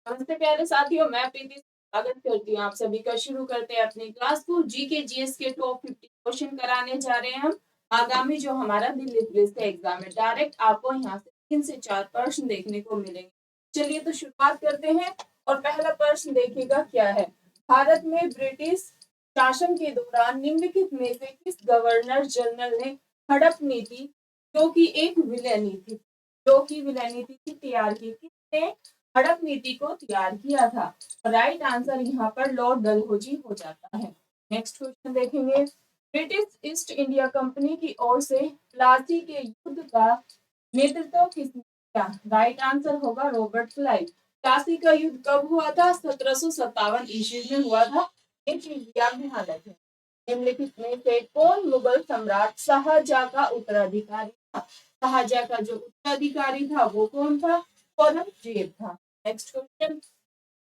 नमस्ते प्यारे साथियों, मैं प्रीति स्वागत करती हूँ आप सभी का। शुरू करते हैं अपनी क्लास को। जीके जीएस के टॉप 50 क्वेश्चन कराने जा रहे हैं हम। आगामी जो हमारा दिल्ली पुलिस का एग्जाम है, डायरेक्ट आपको यहाँ से 3 से 4 प्रश्न देखने को मिलेंगे। चलिए तो शुरुआत करते हैं। और पहला प्रश्न देखिएगा क्या है। भारत में ब्रिटिश शासन के दौरान निम्नलिखित में से किस गवर्नर जनरल ने हड़प नीति जो कि एक विलय नीति थी तैयार की? किसने हड़प नीति को तैयार किया था? राइट आंसर यहाँ पर लॉर्ड डलहौजी हो जाता है। नेक्स्ट क्वेश्चन देखेंगे। ब्रिटिश ईस्ट इंडिया कंपनी की ओर से प्लासी के युद्ध का नेतृत्व किसने किया? राइट आंसर होगा रॉबर्ट क्लाइव। प्लासी का युद्ध कब हुआ था? 1757 ईस्वी में हुआ था। ये चीज आप ध्यान रखें। निम्नलिखित में से कौन मुगल सम्राट शाहजहां का उत्तराधिकारी था? शाहजहां का जो उत्तराधिकारी था वो कौन था? औरंगजेब था। Next question,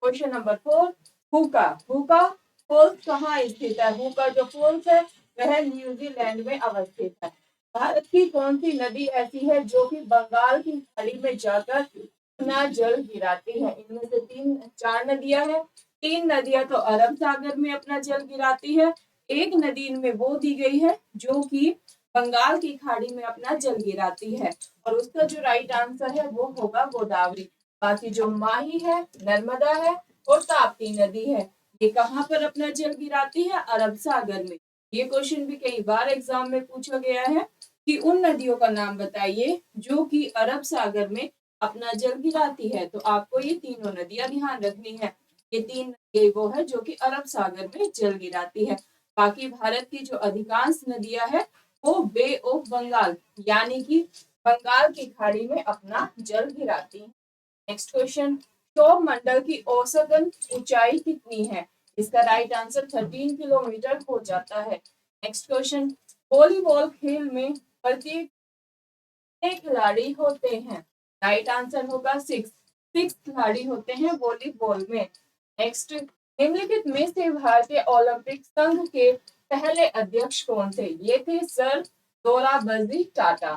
question number 4। Hukka Hukka falls कहाँ स्थित है? हुका जो फॉल्स है वह न्यूजीलैंड में अवस्थित है। भारत की कौन सी नदी ऐसी है जो कि बंगाल की खाड़ी में जाकर अपना जल गिराती है? इनमें से 4 नदियां हैं। 3 नदियां तो अरब सागर में अपना जल गिराती है। एक नदी इनमें वो दी गई है जो कि बंगाल की खाड़ी में अपना जल गिराती है, और उसका जो राइट आंसर है वो होगा गोदावरी। बाकी जो माही है, नर्मदा है और ताप्ती नदी है, ये कहाँ पर अपना जल गिराती है? अरब सागर में। ये क्वेश्चन भी कई बार एग्जाम में पूछा गया है कि उन नदियों का नाम बताइए जो कि अरब सागर में अपना जल गिराती है। तो आपको ये तीनों नदियां ध्यान रखनी है। ये 3 नदियां वो है जो कि अरब सागर में जल गिराती है। बाकी भारत की जो अधिकांश नदियां है वो बे ऑफ बंगाल यानी कि बंगाल की खाड़ी में अपना जल गिराती है। नेक्स्ट क्वेश्चन, सौर मंडल की औसतन ऊंचाई कितनी है? इसका राइट आंसर 13 किलोमीटर हो जाता है। नेक्स्ट क्वेश्चन, वॉलीबॉल खेल में प्रत्येक खिलाड़ी होते हैं? राइट आंसर होगा 6 खिलाड़ी होते हैं वॉलीबॉल में। नेक्स्ट, निम्नलिखित में से भारतीय ओलंपिक संघ के पहले अध्यक्ष कौन थे? ये थे सर दोराबजी टाटा।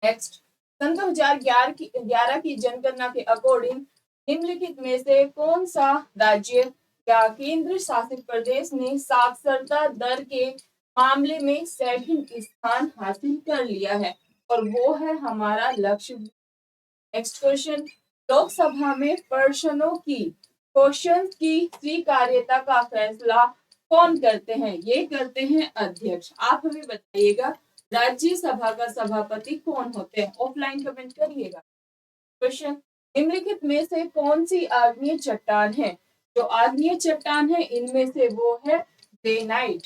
नेक्स्ट, सन 2011 की जनगणना के अकॉर्डिंग निम्नलिखित में से कौन सा राज्य या केंद्र शासित प्रदेश ने साक्षरता दर के मामले में सेकंड स्थान हासिल कर लिया है? और वो है हमारा लक्षद्वीप। नेक्स्ट क्वेश्चन, लोकसभा में क्वेश्चन की स्वीकार्यता का फैसला कौन करते हैं? ये करते हैं अध्यक्ष। आप हमें बताइएगा राज्यसभा का सभापति कौन होते हैं? ऑफलाइन कमेंट करिएगा। क्वेश्चन, निम्नलिखित में से कौन सी आग्नेय चट्टान है? जो आग्नेय चट्टान है इनमें से वो है granite.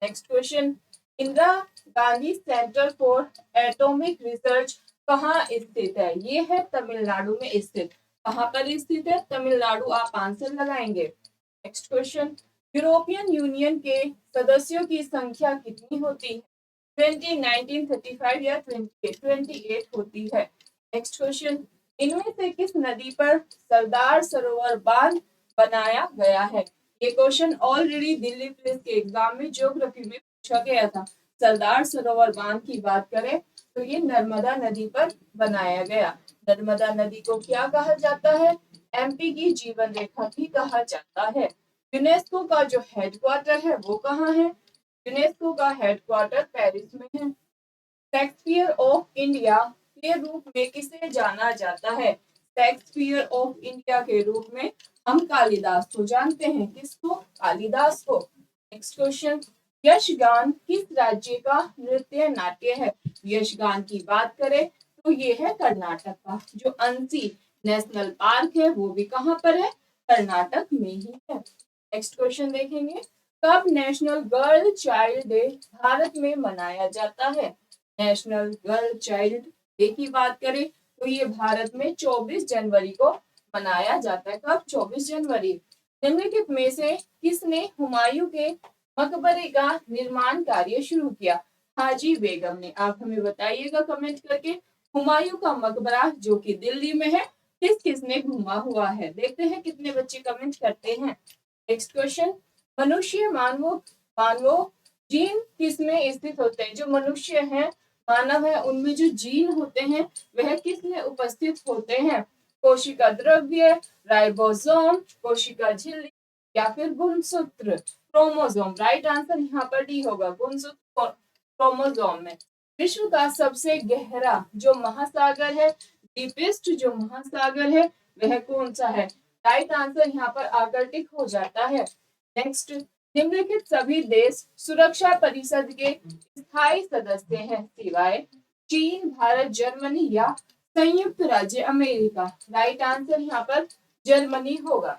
Next question, Indira Gandhi centre for atomic research कहाँ स्थित है? ये है तमिलनाडु में स्थित। कहाँ पर स्थित है? तमिलनाडु। आप आंसर लगाएंगे। नेक्स्ट क्वेश्चन, यूरोपियन यूनियन के सदस्यों की संख्या कितनी होती है? 20, 19, 35 या 28 होती है। नेक्स्ट क्वेश्चन, इनमें से किस नदी पर सरदार सरोवर बांध बनाया गया है? ये क्वेश्चन ऑलरेडी दिल्ली पुलिस के एग्जाम में ज्योग्राफी में पूछा गया था। सरदार सरोवर बांध की बात करें तो ये नर्मदा नदी पर बनाया गया। नर्मदा नदी को क्या कहा जाता है? एमपी की जीवन रेखा भी कहा जाता है। यूनेस्को का जो हेडक्वार्टर है वो कहाँ है? यूनेस्को का हेडक्वार्टर पेरिस में है। शेक्सपियर ऑफ इंडिया के रूप में किसे जाना जाता है? शेक्सपियर ऑफ इंडिया के रूप में हम कालिदास को जानते हैं। किसको? कालिदास को। नेक्स्ट क्वेश्चन, यक्षगान किस राज्य का नृत्य नाट्य है? यक्षगान की बात करें तो ये है कर्नाटक का। जो अंसी नेशनल पार्क है वो भी कहाँ पर है? कर्नाटक में ही है। नेक्स्ट क्वेश्चन देखेंगे, कब national girl child day Bharat में मनाया जाता है? नेशनल गर्ल चाइल्ड डे की बात करें तो ये भारत में 24 जनवरी को मनाया जाता है। कब? 24 जनवरी। निम्नलिखित में से किसने हुमायूं के मकबरे का निर्माण कार्य शुरू किया? हाजी बेगम ने। आप हमें बताइएगा कमेंट करके हुमायूं का मकबरा जो कि दिल्ली में है किस किसने घूमा हुआ है? देखते हैं कितने बच्चे कमेंट करते हैं। नेक्स्ट क्वेश्चन, मनुष्य मानवों जीन किसमें स्थित होते हैं? जो मनुष्य है, मानव है, उनमें जो जीन होते हैं वह किसमें उपस्थित होते हैं? कोशिका द्रव्य, राइबोसोम, कोशिका झिल्ली या फिर गुणसूत्र, क्रोमोसोम। राइट आंसर यहाँ पर डी होगा, गुणसूत्र क्रोमोसोम में। विश्व का सबसे गहरा जो महासागर है, डीपेस्ट जो महासागर है, वह कौन सा है? राइट आंसर यहाँ पर आर्कटिक हो जाता है। नेक्स्ट, निम्नलिखित सभी देश सुरक्षा परिषद के स्थायी सदस्य हैं सिवाय चीन, भारत, जर्मनी या संयुक्त राज्य अमेरिका। राइट आंसर यहाँ पर जर्मनी होगा।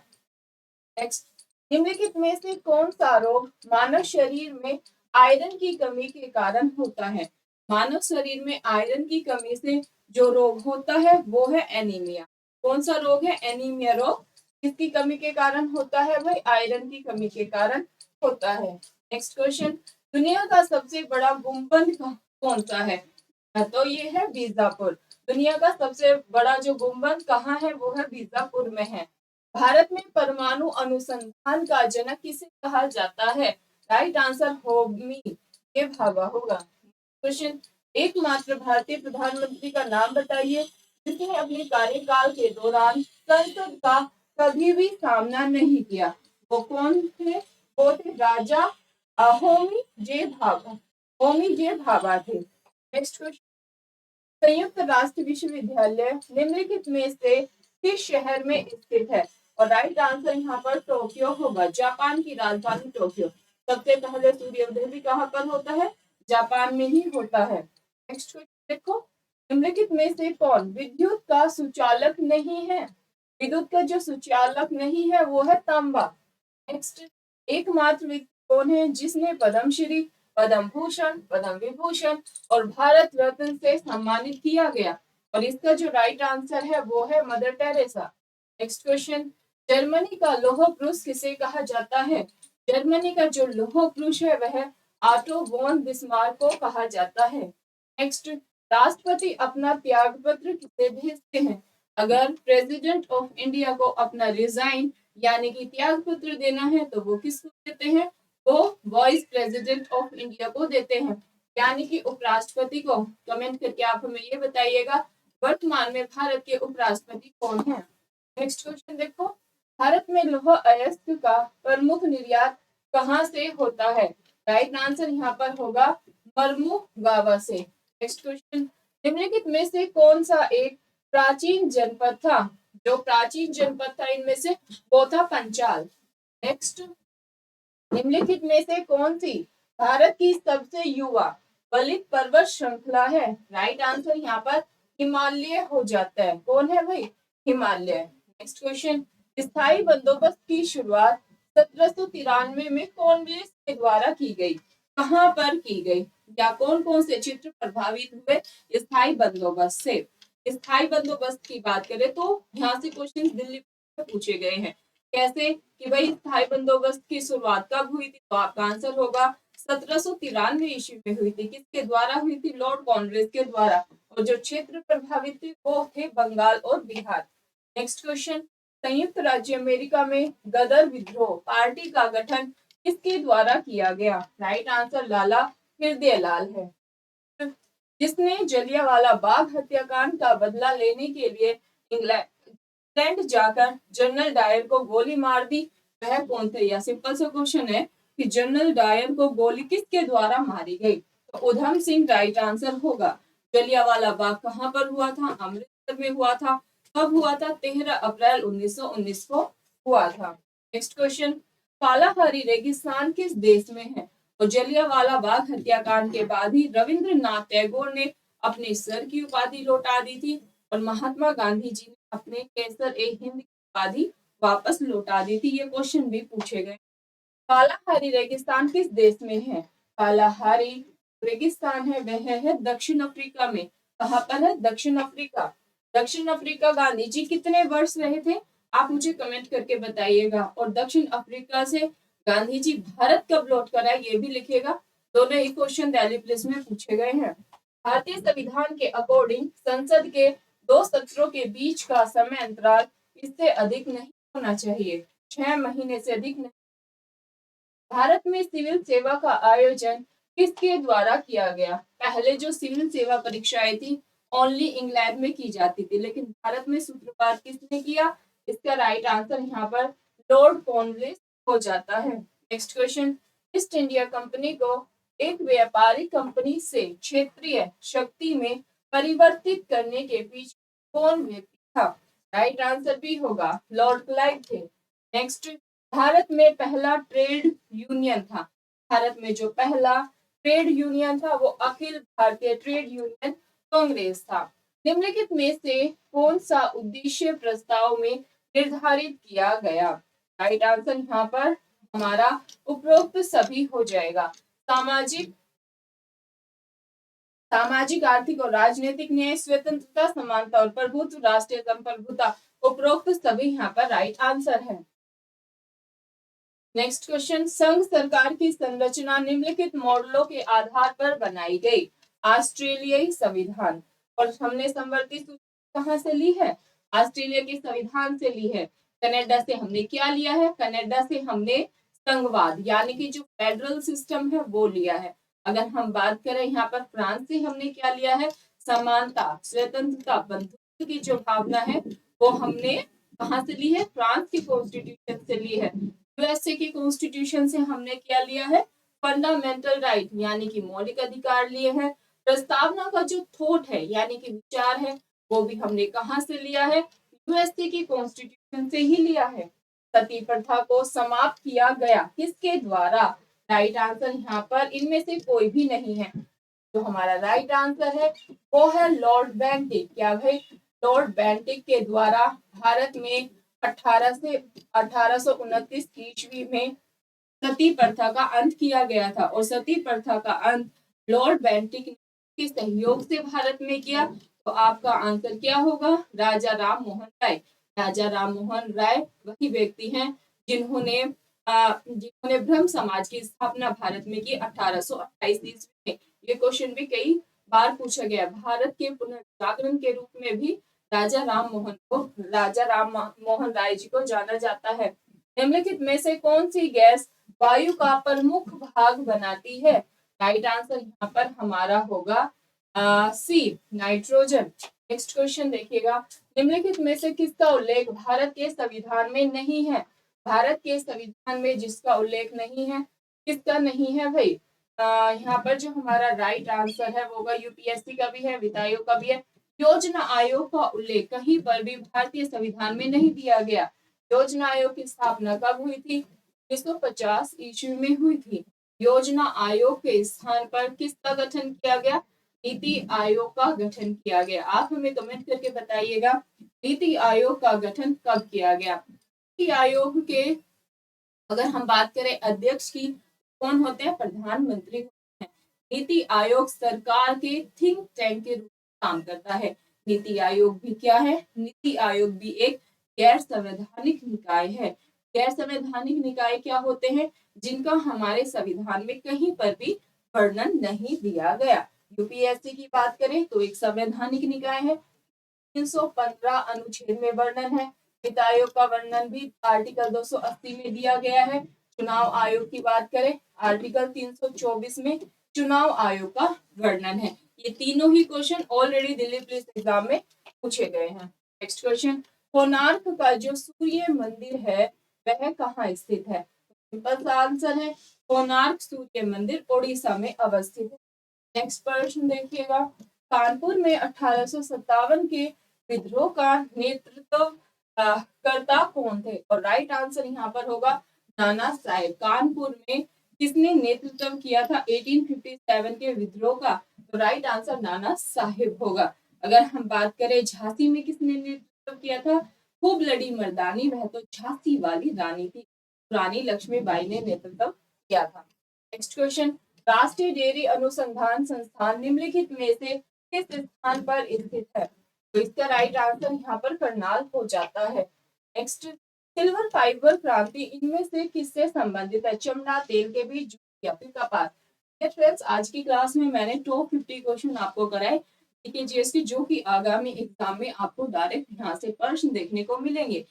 नेक्स्ट, निम्नलिखित में से कौन सा रोग मानव शरीर में आयरन की कमी के कारण होता है? मानव शरीर में आयरन की कमी से जो रोग होता है वो है एनीमिया। कौन सा रोग है? एनीमिया रोग। किसकी कमी के कारण होता है भाई? आयरन की कमी के कारण होता है। नेक्स्ट क्वेश्चन, दुनिया का सबसे बड़ा गुंबद कौन सा है? तो ये है बीजापुर। दुनिया का सबसे बड़ा जो गुंबद कहाँ है? वो है बीजापुर में है। भारत में परमाणु अनुसंधान का जनक किसे कहा जाता है? राइट आंसर होमी ये भाभा होगा। क्वेश्चन, एकमात्र भारतीय प्रधानमंत्री का नाम बताइए जिसने अपने कार्यकाल के दौरान संसद का कभी भी सामना नहीं किया। वो कौन थे? वो थे राजा होमी जे भाभा। होमी जे भाभा थे। नेक्स्ट क्वेश्चन, संयुक्त राष्ट्र विश्वविद्यालय निम्नलिखित में से किस शहर में स्थित है? और राइट आंसर यहाँ पर टोक्यो होगा, जापान की राजधानी टोक्यो। सबसे पहले सूर्योदय भी कहाँ पर होता है? जापान में ही होता है। नेक्स्ट क्वेश्चन देखो, निम्नलिखित में से कौन विद्युत का सुचालक नहीं है? विद्युत का जो सुचालक नहीं है वो है तांबा। नेक्स्ट, एकमात्र व्यक्ति कौन है जिसने पद्मश्री, पद्म भूषण, पद्म विभूषण और भारत रत्न से सम्मानित किया गया? और इसका जो राइट आंसर है वो है mother Teresa. Next question, Germany का लौह पुरुष किसे कहा जाता है? जर्मनी का जो लौह पुरुष है वह ऑटो वॉन बिस्मार्क को कहा जाता है। नेक्स्ट, राष्ट्रपति अपना त्याग पत्र किसे भेजते हैं? अगर प्रेसिडेंट ऑफ इंडिया को अपना रिजाइन यानी कि त्याग पत्र देना है तो वो किसको देते हैं? वो वाइस प्रेसिडेंट ऑफ इंडिया को देते हैं, यानी कि उपराष्ट्रपति को। कमेंट करके आप हमें ये बताइएगा वर्तमान में भारत के उपराष्ट्रपति कौन है। नेक्स्ट क्वेश्चन देखो, भारत में लौह अयस्क का प्रमुख निर्यात कहाँ से होता है? राइट आंसर यहाँ पर होगा मर्मुगावा से। नेक्स्ट क्वेश्चन, निम्नलिखित में से कौन सा एक प्राचीन जनपद था? जो प्राचीन जनपद था इनमें से वो था पंचाल। नेक्स्ट, निम्नलिखित में से कौन सी भारत की सबसे युवा बलित पर्वत श्रृंखला है? राइट आंसर यहाँ पर हिमालय हो जाता है। कौन है भाई? हिमालय। नेक्स्ट क्वेश्चन, स्थायी बंदोबस्त की शुरुआत 1793 में कांग्रेस के द्वारा की गई, कहाँ पर की गई? या कौन कौन से क्षेत्र प्रभावित हुए स्थायी बंदोबस्त से? स्थायी बंदोबस्त की बात करें तो यहाँ से क्वेश्चन दिल्ली में पूछे गए हैं। कैसे कि भाई स्थायी बंदोबस्त की शुरुआत कब हुई थी? तो आपका आंसर होगा 1793 ईस्वी में हुई थी। किसके द्वारा हुई थी? लॉर्ड कांग्रेस के द्वारा। और जो क्षेत्र प्रभावित थे वो थे बंगाल और बिहार। नेक्स्ट क्वेश्चन, संयुक्त राज्य अमेरिका में गदर विद्रोह पार्टी का गठन किसके द्वारा किया गया? राइट आंसर लाला हृदयलाल है। जिसने जलियांवाला बाग हत्याकांड का बदला लेने के लिए इंग्लैंड जाकर जनरल डायर को गोली मार दी, वह कौन थे? या सिंपल सा क्वेश्चन है कि जनरल डायर को गोली किसके द्वारा मारी गई? तो उधम सिंह राइट आंसर होगा। जलियांवाला बाग कहाँ पर हुआ था? अमृतसर में हुआ था। कब हुआ था? 13 अप्रैल 1919 को हुआ था। नेक्स्ट क्वेश्चन, कालाहारी रेगिस्तान किस देश में है? और जलियांवाला बाग हत्याकांड के बाद ही रविंद्रनाथ टैगोर ने अपने सर की उपाधि लौटा दी थी और महात्मा गांधी जी ने अपने केसर ए हिंद की उपाधि वापस लौटा दी थी। ये क्वेश्चन भी पूछे गए। कालाहारी रेगिस्तान किस देश में है? कालाहारी रेगिस्तान है वह है दक्षिण अफ्रीका में। कहाँ पर है? दक्षिण अफ्रीका। दक्षिण अफ्रीका गांधी जी कितने वर्ष रहे थे? आप मुझे कमेंट करके बताइएगा। और दक्षिण अफ्रीका से गांधी जी भारत कब लौट कर आए ये भी लिखेगा। दोनों ही क्वेश्चन दिल्ली पुलिस में पूछे गए हैं। भारतीय संविधान के अकॉर्डिंग संसद के 2 सत्रों के बीच का समय अंतराल इससे अधिक नहीं होना चाहिए, 6 महीने से अधिक नहीं। भारत में सिविल सेवा का आयोजन किसके द्वारा किया गया? पहले जो सिविल सेवा परीक्षाएं थी ओनली इंग्लैंड में की जाती थी, लेकिन भारत में सूत्रपात किसने किया? इसका राइट आंसर यहाँ पर लॉर्ड कॉर्नवालिस हो जाता है। Next question, east India company को एक व्यापारिक कंपनी से क्षेत्रीय शक्ति में परिवर्तित करने के पीछे कौन व्यक्ति था? राइट आंसर भी होगा लॉर्ड क्लाइव थे। नेक्स्ट, भारत में पहला ट्रेड यूनियन था। भारत में जो पहला ट्रेड यूनियन था वो अखिल भारतीय ट्रेड यूनियन कांग्रेस था। निम्नलिखित में से कौन सा उद्देश्य प्रस्ताव में निर्धारित किया गया? राइट आंसर यहाँ पर हमारा उपरोक्त सभी हो जाएगा। सामाजिक आर्थिक और राजनीतिक न्याय, स्वतंत्रता, समानता और प्रभुत्व, राष्ट्रीय संप्रभुता, उपरोक्त सभी यहाँ पर राइट आंसर है। नेक्स्ट क्वेश्चन, संघ सरकार की संरचना निम्नलिखित मॉडलों के आधार पर बनाई गई। ऑस्ट्रेलियाई संविधान, और हमने समवर्ती सूची कहाँ से ली है? ऑस्ट्रेलिया के संविधान से ली है। कनाडा से हमने क्या लिया है? कनाडा से हमने संघवाद यानी कि जो फेडरल सिस्टम है वो लिया है। अगर हम बात करें यहाँ पर फ्रांस से हमने क्या लिया है? समानता, स्वतंत्रता, बंधुत्व की जो भावना है वो हमने कहाँ से ली है? फ्रांस की कॉन्स्टिट्यूशन से ली है। यूएसए की कॉन्स्टिट्यूशन से हमने क्या लिया है? फंडामेंटल राइट यानी कि मौलिक अधिकार लिए हैं। प्रस्तावना का जो थॉट है यानी कि विचार है वो भी हमने कहाँ से लिया है? यूएसए की कॉन्स्टिट्यूशन से ही लिया है। सती प्रथा को समाप्त किया गया किसके द्वारा? राइट आंसर यहाँ पर इनमें से कोई भी नहीं है। जो हमारा राइट आंसर है वो है लॉर्ड बेंटिक। क्या भाई? लॉर्ड बेंटिक के द्वारा भारत में 1829 ईस्वी में सती प्रथा का अंत किया गया था, और सती प्रथा का अंत लॉर्ड बेंटिक के सहयोग से भारत में किया। तो आपका आंसर क्या होगा? राजा राम मोहन राय। राजा राम मोहन राय वही व्यक्ति हैं जिन्होंने ब्रह्म समाज की स्थापना भारत में की 1828 ईस्वी में। ये क्वेश्चन भी कई बार पूछा गया। भारत के पुनर्जागरण के रूप में भी राजा राम मोहन राय जी को जाना जाता है। निम्नलिखित में से कौन सी गैस वायु का प्रमुख भाग बनाती है? राइट आंसर यहाँ पर हमारा होगा सी, नाइट्रोजन। नेक्स्ट क्वेश्चन देखिएगा, निम्नलिखित में से किसका उल्लेख भारत के संविधान में नहीं है? भारत के संविधान में जिसका उल्लेख नहीं है, किसका नहीं है भाई? यहाँ पर जो हमारा राइट आंसर है वो होगा यूपीएससी का भी है, वित्त आयोग का भी है। योजना आयोग का उल्लेख कहीं पर भी भारतीय संविधान में नहीं दिया गया। योजना आयोग की स्थापना कब हुई थी? 1950 ईस्वी में हुई थी। योजना आयोग के स्थान पर किसका गठन किया गया? नीति आयोग का गठन किया गया। आप हमें कमेंट करके बताइएगा नीति आयोग का गठन कब किया गया। नीति आयोग के अगर हम बात करें अध्यक्ष की, कौन होते हैं? प्रधानमंत्री होते हैं। नीति आयोग सरकार के थिंक टैंक के रूप में काम करता है। नीति आयोग भी क्या है? नीति आयोग भी एक गैर संवैधानिक निकाय है। गैर संवैधानिक निकाय क्या होते हैं? जिनका हमारे संविधान में कहीं पर भी वर्णन नहीं दिया गया। यूपीएससी की बात करें तो एक संवैधानिक निकाय है, 315 अनुच्छेद में वर्णन है। वित्त आयोग का वर्णन भी आर्टिकल 280 में दिया गया है। चुनाव आयोग की बात करें, आर्टिकल 324 में चुनाव आयोग का वर्णन है। ये तीनों ही question already Delhi police exam में पूछे गए हैं। नेक्स्ट क्वेश्चन, कोणार्क का जो सूर्य मंदिर है वह कहाँ स्थित है? सिंपल सा आंसर है कोणार्क सूर्य मंदिर ओडिशा में अवस्थित है। नेक्स्ट प्रश्न देखिएगा, कानपुर में 1857 के विद्रोह का नेतृत्व करता कौन थे? और राइट आंसर यहाँ पर होगा नाना साहेब। कानपुर में किसने नेतृत्व किया था 1857 के विद्रोह का? तो राइट आंसर नाना साहेब होगा। अगर हम बात करें झांसी में किसने नेतृत्व किया था? खूब लड़ी मर्दानी, वह तो झांसी वाली रानी थी, रानी लक्ष्मीबाई ने नेतृत्व किया था। नेक्स्ट क्वेश्चन, राष्ट्रीय डेयरी अनुसंधान संस्थान निम्नलिखित में से किस स्थान पर स्थित है? तो इसका राइट आंसर यहाँ पर करनाल हो जाता है। नेक्स्ट, सिल्वर फाइबर क्रांति इनमें से किससे संबंधित है? चमड़ा, तेल के बीज या फिर कपास। फ्रेंड्स, आज की क्लास में मैंने टॉप 50 क्वेश्चन आपको कराए जीएस की, जो कि आगामी एग्जाम में आपको डायरेक्ट यहाँ से प्रश्न देखने को मिलेंगे।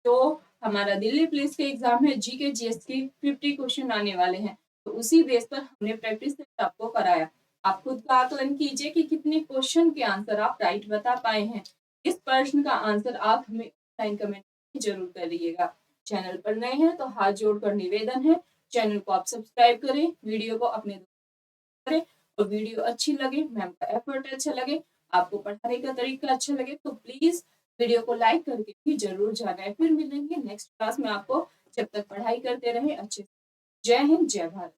तो हमारा दिल्ली पुलिस के एग्जाम है जीके जीएस की 50 क्वेश्चन आने वाले हैं, तो उसी बेस पर हमने प्रैक्टिस आपको कराया। आप खुद का आकलन कीजिए कि कितने क्वेश्चन के आंसर आप राइट बता पाए हैं। इस प्रश्न का आंसर आप हमें ऑनलाइन कमेंट जरूर करिएगा। चैनल पर नए हैं तो हाथ जोड़कर निवेदन है, चैनल को आप सब्सक्राइब करें, वीडियो को अपने करें, और वीडियो अच्छी लगे, मैम का एफर्ट अच्छा लगे, आपको पढ़ाने का तरीका अच्छा लगे तो प्लीज वीडियो को लाइक करके भी जरूर जाना है। फिर मिलेंगे नेक्स्ट क्लास में आपको। जब तक पढ़ाई करते रहे अच्छे से। जय हिंद, जय भारत।